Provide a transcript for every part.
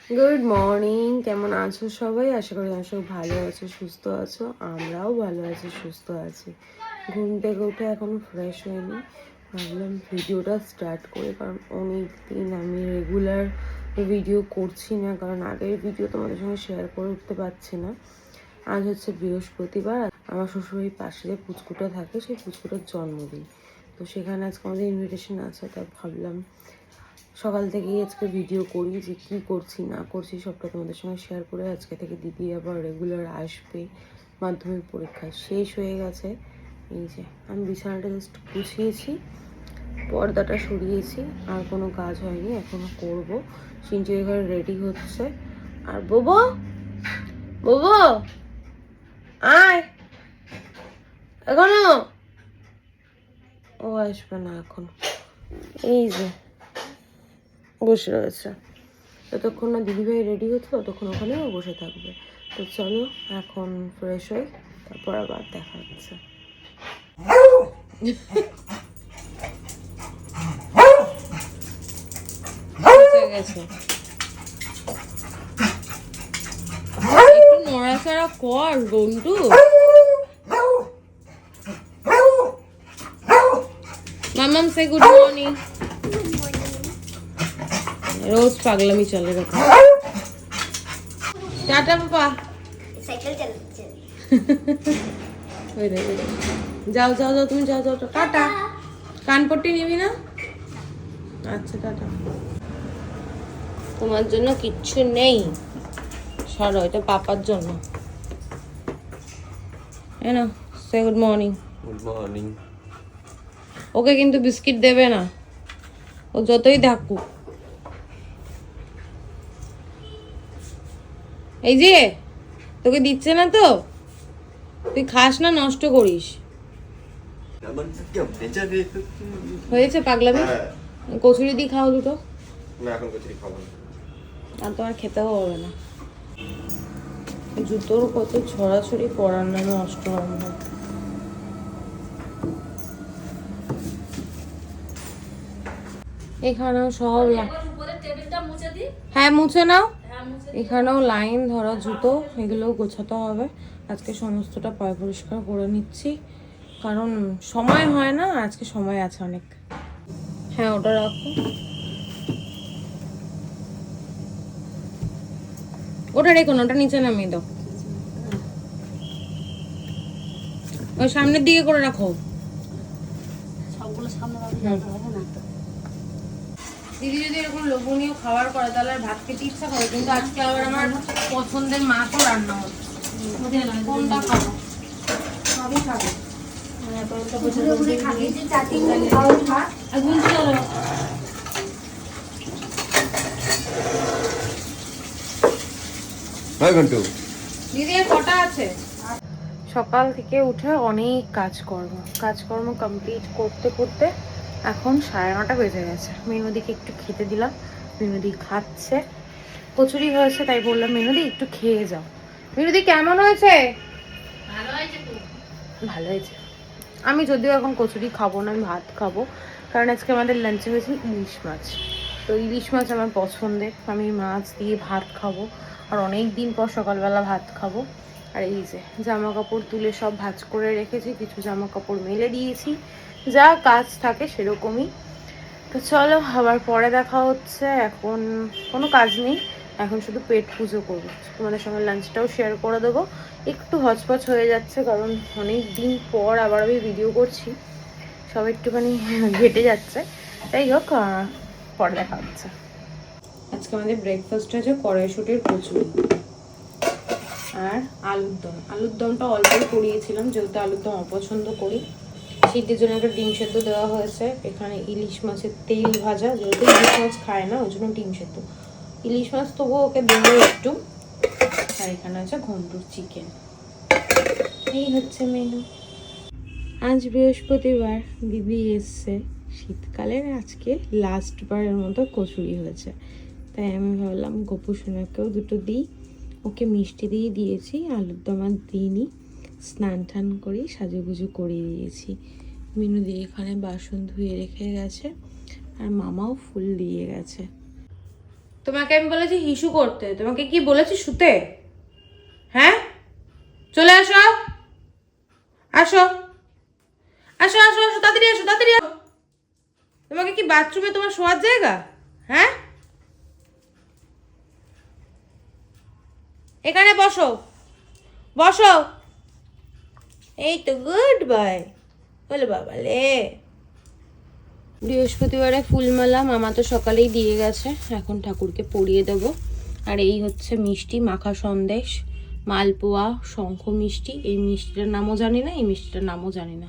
Good morning, কেমন আছো সবাই? আশা করি তোমরা সব ভালো আছো, সুস্থ আছো। আমরাও ভালো আছি, সুস্থ আছি। ঘুম থেকে উঠে এখনো ফ্রেশ হয়নি, ভাবলাম ভিডিওটা স্টার্ট করি, কারণ অনেক দিন আমি রেগুলার ভিডিও করছি না, কারণ আগের ভিডিও তোমাদের সঙ্গে শেয়ার করে উঠতে পারছি না। আজ হচ্ছে বৃহস্পতিবার, আমার শ্বশুরবাড়ির পাশে যে পুচকুটা থাকে সেই পুচকুটার জন্মদিন, তো সেখানে আজকে আমাদের ইনভিটেশন আছে। তাই ভাবলাম সকাল থেকেই আজকে ভিডিও করি, যে কী করছি না করছি সবটা তোমাদের সঙ্গে শেয়ার করে। আজকে থেকে দিদি আবার রেগুলার আসবে, মাধ্যমিক পরীক্ষা শেষ হয়ে গেছে। এই যে আমি বিছানাটা জাস্ট গুছিয়েছি, পর্দাটা সরিয়েছি, আর কোনো কাজ হয়নি, এখনও করবো। সিনচি ঘরে রেডি হচ্ছে। আর বোবো বোবো আয়, এখনো ও আসবে না এখন। এই যে বসে রয়েছে, যতক্ষণ না দিদিভাই রেডি হচ্ছে ততক্ষণ ওখানেও বসে থাকবে। তো চলো এখন ফ্রেশ হই, তারপর আবার দেখা হচ্ছে। গেছে একটু নড়াচড়া কর গন্টু। মামাম সে গুড মর্নিং। রোজ পাগলামি চলে গেছে। টাটা বাবা। সাইকেল চালাচ্ছে। ওই রে, যাও যাও যাও, তুমি যাও যাও, টাটা। কানপট্টি নিবি না? আচ্ছা টাটা। তোমার জন্য কিচ্ছু নেই, সরো, এটা পাপার জন্য। না, সে good morning. Good morning. Okay কিন্তু বিস্কিট দেবে না, ও যতই থাকুক। এই যে তোকে দিচ্ছে না তো, তুই খাস না, নষ্ট করিস। হয়েছে পাগলামি। কচুরি দিয়ে খাও দুটো। না এখন কচুরি খাবো না, আর তো আর খেতেও হবে না। জুতোর কত ছড়াছড়ি, পরার নামে নষ্ট হবে না। এখানেও সব, হ্যাঁ মুছে নাও। এখানেও লাইন ধরা জুতো, এগুলোও গোছাতে হবে। আজকে সমস্তটা পয় পরিষ্কার করে নিচ্ছি, কারণ সময় হয় না, আজকে সময় আছে অনেক। হ্যাঁ ওটা রাখো, ওটা রেখো না, ওটা নিচে নামিয়ে দাও। ওই সামনের দিকে করে রাখো। সবগুলো সামনে হবে না তো। দিদি যদি এরকম লোভনীয় খাবার করে তাহলে আর ভাত খেতে ইচ্ছা করে, কিন্তু আজকে আবার আমার পছন্দের মাছও রান্না হচ্ছে। কোনটা খাবো? সবই খাবো। ঘুরে ঘুরে খাবি, যে চাটনি খাও খা। এখন চলো। হ্যাঁ ঘন্টু। দিদি আর কটা আছে? সকাল থেকে উঠে অনেক কাজকর্ম কমপ্লিট করতে করতে এখন 9:30 বেজে গেছে। মিনুদিকে একটু খেতে দিলাম, মিনুদি খাচ্ছে। কচুরি হয়েছে, তাই বললাম মিনুদি একটু খেয়ে যাও। মিনুদি কেমন হয়েছে? ভালো হয়েছে। আমি যদিও এখন কচুরি খাবো না, আমি ভাত খাবো, কারণ আজকে আমাদের লাঞ্চে হয়েছে ইলিশ মাছ। তো ইলিশ মাছ আমার পছন্দের, আমি মাছ দিয়ে ভাত খাবো, আর অনেক দিন পর সকালবেলা ভাত খাবো। আর এই যে জামা কাপড় তুলে সব ভাঁজ করে রেখেছি, কিছু জামা কাপড় মেলে দিয়েছি, যা কাজ থাকে সেরকমই। তো চলো আবার পরে দেখা হচ্ছে। এখন কোনো কাজ নেই, এখন শুধু পেট পুজো করবো। তোমাদের সঙ্গে লাঞ্চটাও শেয়ার করে দেবো। একটু হচপচ হয়ে যাচ্ছে, কারণ অনেক দিন পর আবার আমি ভিডিও করছি, সব একটুখানি ঘেটে যাচ্ছে। যাই হোক, পরে দেখা হচ্ছে। আজকে আমাদের ব্রেকফাস্ট আছে কড়াইশুঁটির কচুরি আর আলুর দমটা অল্পই করিয়েছিলাম, যেহেতু আলুর দম অপছন্দ করি। শীতের জন্য একটা ডিম সেদ্ধ দেওয়া হয়েছে। এখানে ইলিশ মাছের তেল ভাজা, যেহেতু ইলিশ মাছ খায় না ওই জন্য ডিম সেদ্ধ। ইলিশ মাছ তবুও ওকে দেবো একটু। আর এখানে আছে ঘন্টুর চিকেন। এই হচ্ছে মেনু। আজ বৃহস্পতিবার, দিদি এসছে, শীতকালের আজকে লাস্টবারের মতো কচুরি হয়েছে, তাই আমি ভাবলাম গপু সোনাকেও দুটো দিই। ওকে মিষ্টি দিয়ে দিয়েছি, আলুর দম আর দিইনি, স্নান টান করি, সাজুগুজু করিয়ে দিয়েছি। মিনু দিয়ে এখানে বাসন ধুয়ে রেখে গেছে, আর মামাও ফুল দিয়ে গেছে। তোমাকে আমি বলেছি হিসু করতে, তোমাকে কি বলেছি শুতে? হ্যাঁ, চলে আসো, আসো আসো আসো আসো, তাড়াতাড়ি আসো, তাড়াতাড়ি আসো। তোমাকে কি বাথরুমে তোমার শোয়ার জায়গা? হ্যাঁ, এখানে বসো, বসো। এই তো, গুড বাই। বলে বাবা লে। বৃহস্পতিবারে ফুলমালা মামা তো সকালেই দিয়ে গেছে, এখন ঠাকুরকে পরিয়ে দেব। আর এই হচ্ছে মিষ্টি, মাখা সন্দেশ, মালপোয়া, শঙ্খ মিষ্টি। এই মিষ্টিটার নামও জানি না, এই মিষ্টিটার নামও জানি না।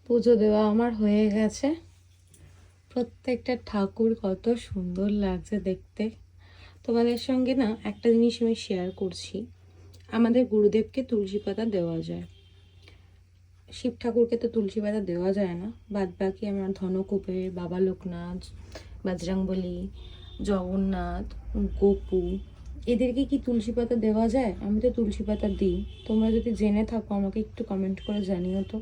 পুজো দেওয়া আমার হয়ে গেছে। প্রত্যেকটা ঠাকুর কত সুন্দর লাগছে দেখতে। তোমাদের সঙ্গে না একটা জিনিস আমি শেয়ার করছি। আমাদের গুরুদেবকে তুলসী পাতা দেওয়া যায়, শিব ঠাকুরকে তো তুলসী পাতা দেওয়া যায় না। বাদ বাকি আমার ধনকুবের, বাবা লোকনাথ, বজরংবলী, জগন্নাথ, গোপু, এদেরকে কি তুলসী পাতা দেওয়া যায়? আমি তো তুলসী পাতা দিই। তোমরা যদি জেনে থাকো আমাকে একটু কমেন্ট করে জানিও তো।